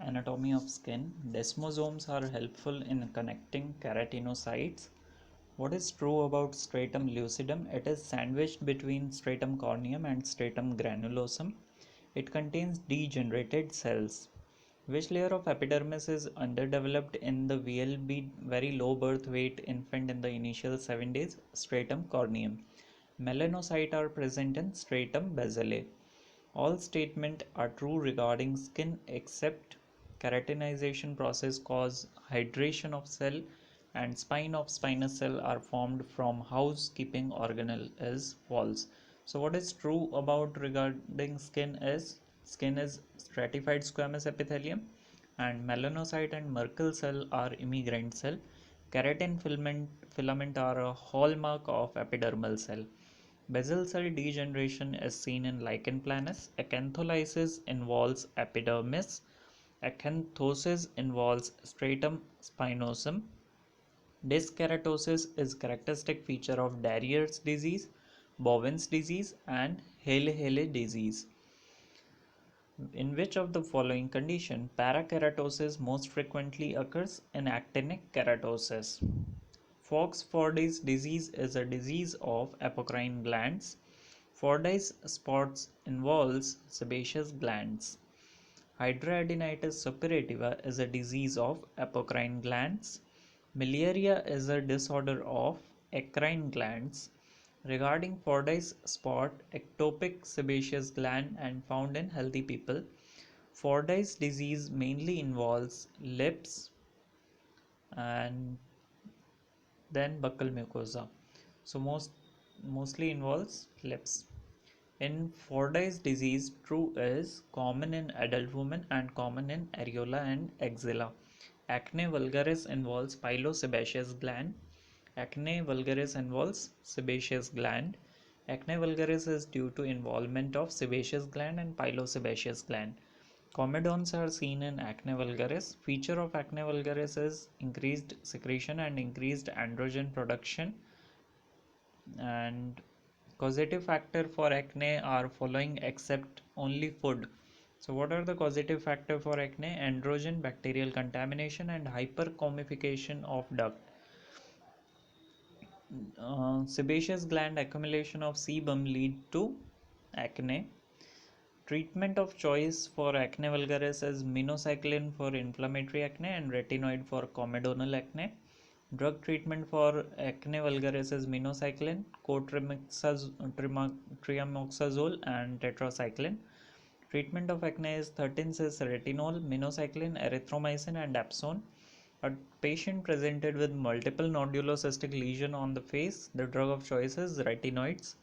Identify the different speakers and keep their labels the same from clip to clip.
Speaker 1: anatomy of skin, desmosomes are helpful in connecting keratinocytes. What is true about stratum lucidum? It is sandwiched between stratum corneum and stratum granulosum. It contains degenerated cells. Which layer of epidermis is underdeveloped in the VLB, very low birth weight infant in the initial 7 days? Stratum corneum. Melanocytes are present in stratum basale. All statements are true regarding skin except keratinization process cause hydration of cell and spine of spinous cell are formed from housekeeping organelle is false. So what is true about regarding skin is stratified squamous epithelium and melanocyte and Merkel cell are immigrant cell. Keratin filament are a hallmark of epidermal cell. Basal cell degeneration is seen in lichen planus. Acantholysis involves epidermis. Acanthosis involves stratum spinosum. Dyskeratosis is characteristic feature of Darier's disease, Bowen's disease, and Hailey-Hailey disease. In which of the following condition parakeratosis most frequently occurs? In actinic keratosis. Fox-Fordyce disease is a disease of apocrine glands. Fordyce spots involves sebaceous glands. Hidradenitis suppurativa is a disease of apocrine glands. Miliaria is a disorder of acrine glands. Regarding Fordyce spot, ectopic sebaceous gland and found in healthy people. Fordyce disease mainly involves lips and then buccal mucosa. So mostly involves lips. In Fordyce disease, true is common in adult women and common in areola and axilla. Acne vulgaris involves pilosebaceous gland. Acne vulgaris involves sebaceous gland. Acne vulgaris is due to involvement of sebaceous gland and pilosebaceous gland. Comedones are seen in acne vulgaris. Feature of acne vulgaris is increased secretion and increased androgen production. And causative factor for acne are following except only food. So what are the causative factor for acne? Androgen, bacterial contamination, and hypercomification of duct. Sebaceous gland accumulation of sebum lead to acne. Treatment of choice for acne vulgaris is minocycline for inflammatory acne and retinoid for comedonal acne. Drug treatment for acne vulgaris is minocycline, triamoxazole, and tetracycline. Treatment of acne is 13-cis retinol, minocycline, erythromycin, and dapsone. A patient presented with multiple nodulocystic lesion on the face, the drug of choice is retinoids.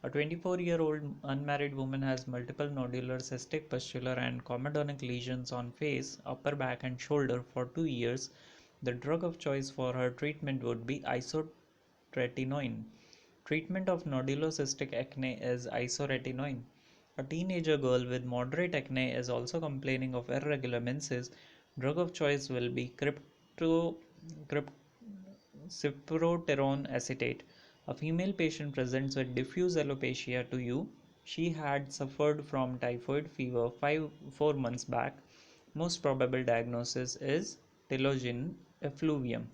Speaker 1: A 24-year-old unmarried woman has multiple nodular cystic, pustular, and comedonic lesions on face, upper back, and shoulder for 2 years. The drug of choice for her treatment would be isotretinoin. Treatment of nodulocystic acne is isoretinoin. A teenager girl with moderate acne is also complaining of irregular menses. Drug of choice will be cyproterone acetate. A female patient presents with diffuse alopecia to you. She had suffered from typhoid fever 4 months back. Most probable diagnosis is telogen effluvium.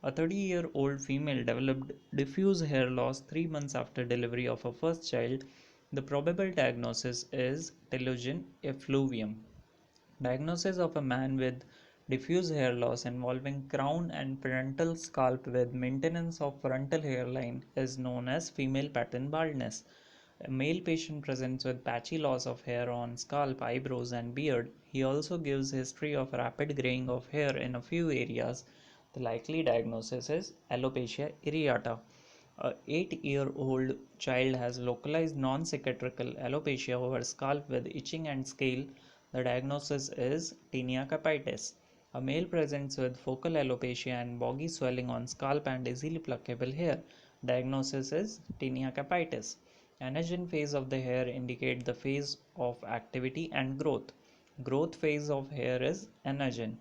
Speaker 1: A 30-year-old female developed diffuse hair loss 3 months after delivery of her first child. The probable diagnosis is telogen effluvium. Diagnosis of a man with diffuse hair loss involving crown and frontal scalp with maintenance of frontal hairline is known as female pattern baldness. A male patient presents with patchy loss of hair on scalp, eyebrows, and beard. He also gives history of rapid graying of hair in a few areas. The likely diagnosis is alopecia areata. A 8-year-old child has localized non-cicatricial alopecia over scalp with itching and scale. The diagnosis is tinea capitis. A male presents with focal alopecia and boggy swelling on scalp and easily pluckable hair. Diagnosis is tinea capitis. Anagen phase of the hair indicate the phase of activity and growth. Growth phase of hair is anagen.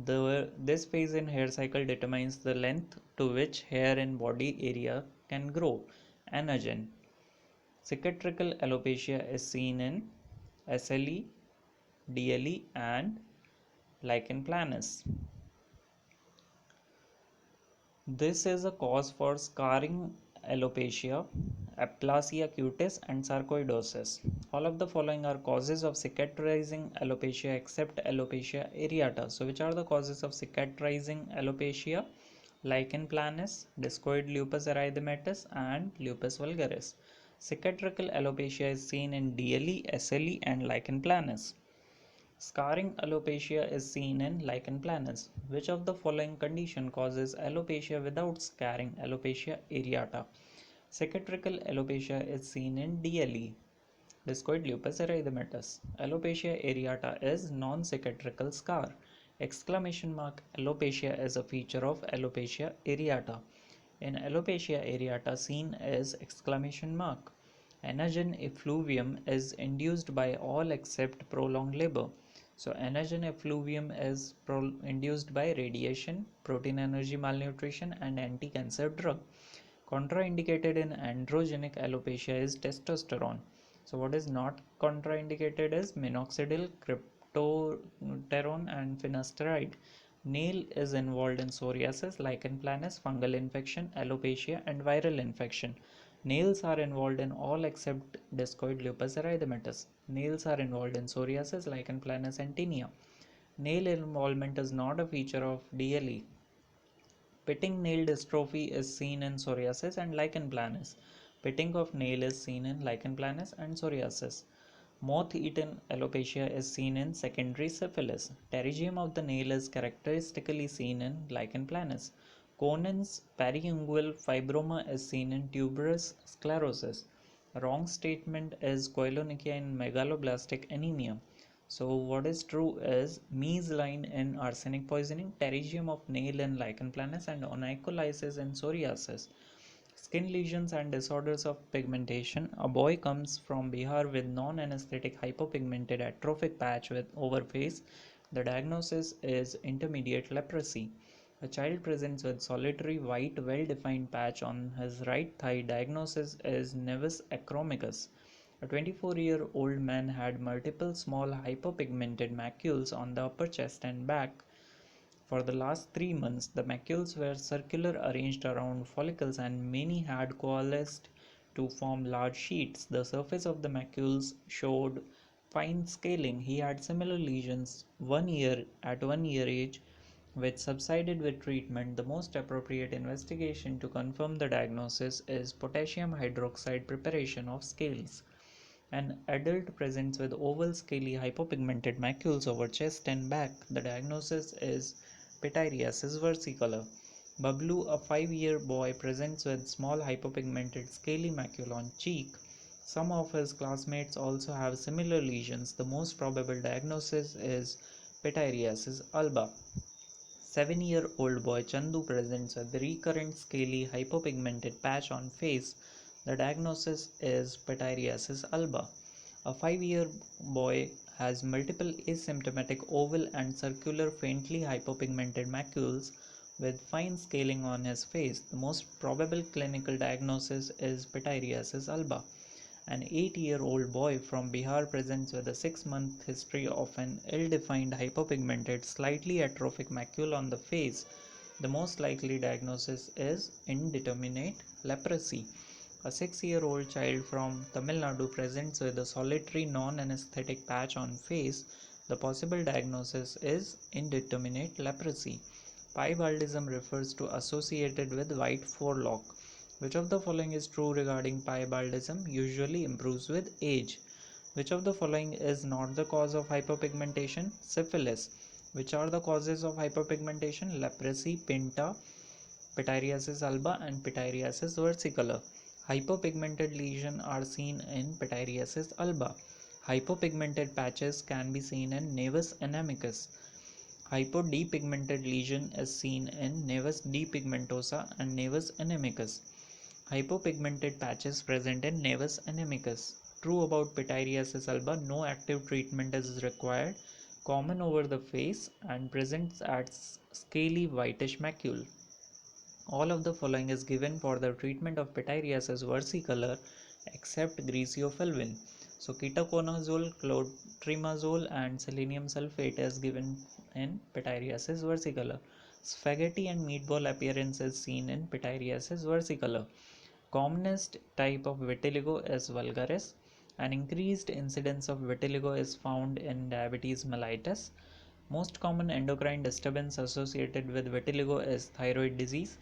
Speaker 1: This phase in hair cycle determines the length to which hair in body area can grow. Anagen. Cicatricial alopecia is seen in SLE, DLE, and lichen planus. This is a cause for scarring alopecia, aplasia cutis, and sarcoidosis. All of the following are causes of cicatrizing alopecia except alopecia areata. So, which are the causes of cicatrizing alopecia? Lichen planus, discoid lupus erythematous, and lupus vulgaris. Cicatricial alopecia is seen in DLE, SLE, and lichen planus. Scarring alopecia is seen in lichen planus. Which of the following condition causes alopecia without scarring? Alopecia areata. Cicatricial alopecia is seen in DLE, discoid lupus erythematous. Alopecia areata is non-cicatricial scar. Exclamation mark alopecia is a feature of alopecia areata. In alopecia areata, seen is exclamation mark. Anagen effluvium is induced by all except prolonged labor. So, anagen effluvium is induced by radiation, protein energy malnutrition, and anti cancer drug. Contraindicated in androgenic alopecia is testosterone. So, what is not contraindicated is minoxidil, cryptorterone, and finasteride. Nail is involved in psoriasis, lichen planus, fungal infection, alopecia, and viral infection. Nails are involved in all except discoid lupus erythematous. Nails are involved in psoriasis, lichen planus, and tinea. Nail involvement is not a feature of DLE. Pitting nail dystrophy is seen in psoriasis and lichen planus. Pitting of nail is seen in lichen planus and psoriasis. Moth-eaten alopecia is seen in secondary syphilis. Pterygium of the nail is characteristically seen in lichen planus. Conan's periungual fibroma is seen in tuberous sclerosis. Wrong statement is koilonychia in megaloblastic anemia. So what is true is measline in arsenic poisoning, pterygium of nail in lichen planus, and onycholysis in psoriasis. Skin lesions and disorders of pigmentation. A boy comes from Bihar with non-anesthetic hypopigmented atrophic patch with over face. The diagnosis is intermediate leprosy. A child presents with solitary white well-defined patch on his right thigh. Diagnosis is nevus acromicus. A 24-year-old man had multiple small hypopigmented macules on the upper chest and back. For the last 3 months, the macules were circular, arranged around follicles, and many had coalesced to form large sheets. The surface of the macules showed fine scaling. He had similar lesions 1 year at 1 year age, which subsided with treatment. The most appropriate investigation to confirm the diagnosis is potassium hydroxide preparation of scales. An adult presents with oval scaly hypopigmented macules over chest and back. The diagnosis is pityriasis versicolor. Bablu, a 5-year boy, presents with small hypopigmented scaly macule on cheek. Some of his classmates also have similar lesions. The most probable diagnosis is pityriasis alba. 7-year-old boy Chandu presents with recurrent scaly hypopigmented patch on face. The diagnosis is pityriasis alba. A 5-year boy has multiple asymptomatic oval and circular faintly hypopigmented macules with fine scaling on his face. The most probable clinical diagnosis is pityriasis alba. An 8-year-old boy from Bihar presents with a 6-month history of an ill-defined hypopigmented, slightly atrophic macule on the face. The most likely diagnosis is indeterminate leprosy. A 6-year-old child from Tamil Nadu presents with a solitary non-anesthetic patch on face. The possible diagnosis is indeterminate leprosy. Piebaldism refers to associated with white forelock. Which of the following is true regarding piebaldism? Usually improves with age. Which of the following is not the cause of hyperpigmentation? Syphilis. Which are the causes of hyperpigmentation? Leprosy, pinta, pityriasis alba, and pityriasis versicolor. Hypopigmented lesions are seen in pityriasis alba. Hypopigmented patches can be seen in nevus anemicus. Hypodepigmented lesion is seen in nevus depigmentosa and nevus anemicus. Hypopigmented patches present in nevus anemicus. True about pityriasis alba, no active treatment is required, common over the face, and presents as scaly whitish macule. All of the following is given for the treatment of pityriasis versicolor except griseofulvin. So ketoconazole, clotrimazole and selenium sulfate is given in pityriasis versicolor. Spaghetti and meatball appearance is seen in pityriasis versicolor. Commonest type of vitiligo is vulgaris. An increased incidence of vitiligo is found in diabetes mellitus. Most common endocrine disturbance associated with vitiligo is thyroid disease.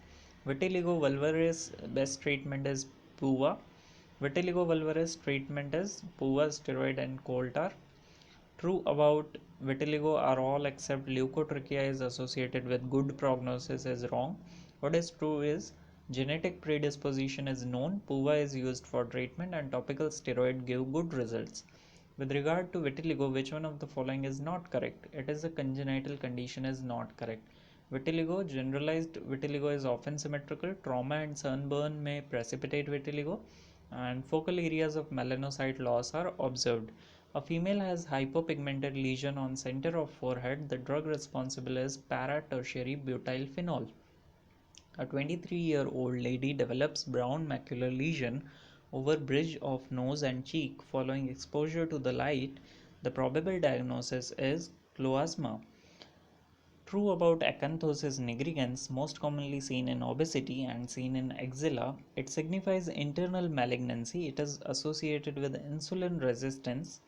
Speaker 1: Vitiligo vulgaris best treatment is PUVA. Vitiligo vulgaris treatment is PUVA, steroid and coal tar. True about vitiligo are all except leukotrichia is associated with good prognosis is wrong. What is true is genetic predisposition is known, PUVA is used for treatment and topical steroid give good results. With regard to vitiligo, which one of the following is not correct? It is a congenital condition is not correct. Vitiligo, generalized vitiligo is often symmetrical. Trauma and sunburn may precipitate vitiligo, and focal areas of melanocyte loss are observed. A female has hypopigmented lesion on center of forehead. The drug responsible is para-tertiary butyl phenol. A 23-year-old lady develops brown macular lesion over bridge of nose and cheek following exposure to the light. The probable diagnosis is chloasma. True about acanthosis nigricans, most commonly seen in obesity and seen in axilla. It signifies internal malignancy. It is associated with insulin resistance.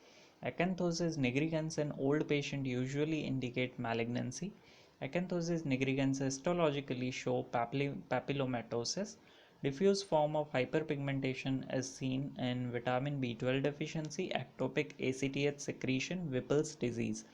Speaker 1: Acanthosis nigricans in old patient usually indicate malignancy. Acanthosis nigricans histologically show papillomatosis. Diffuse form of hyperpigmentation is seen in vitamin B12 deficiency, ectopic ACTH secretion, Whipple's disease.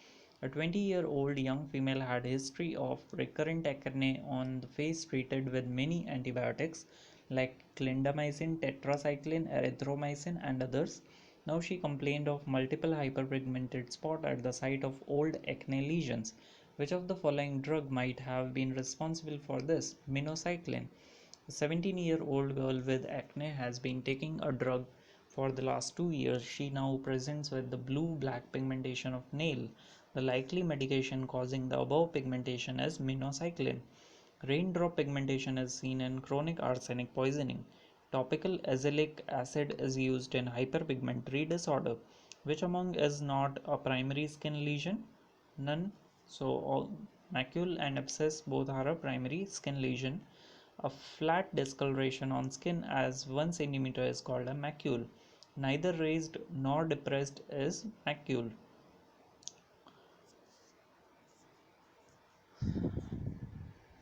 Speaker 1: A 20-year-old young female had a history of recurrent acne on the face treated with many antibiotics like clindamycin, tetracycline, erythromycin and others. Now she complained of multiple hyperpigmented spots at the site of old acne lesions. Which of the following drug might have been responsible for this? Minocycline. A 17-year-old girl with acne has been taking a drug for the last 2 years. She now presents with the blue-black pigmentation of nail. The likely medication causing the above pigmentation is minocycline. Raindrop pigmentation is seen in chronic arsenic poisoning. Topical azelaic acid is used in hyperpigmentary disorder. Which among is not a primary skin lesion? None. So all macule and abscess both are a primary skin lesion. A flat discoloration on skin as 1 centimeter is called a macule. Neither raised nor depressed is macule.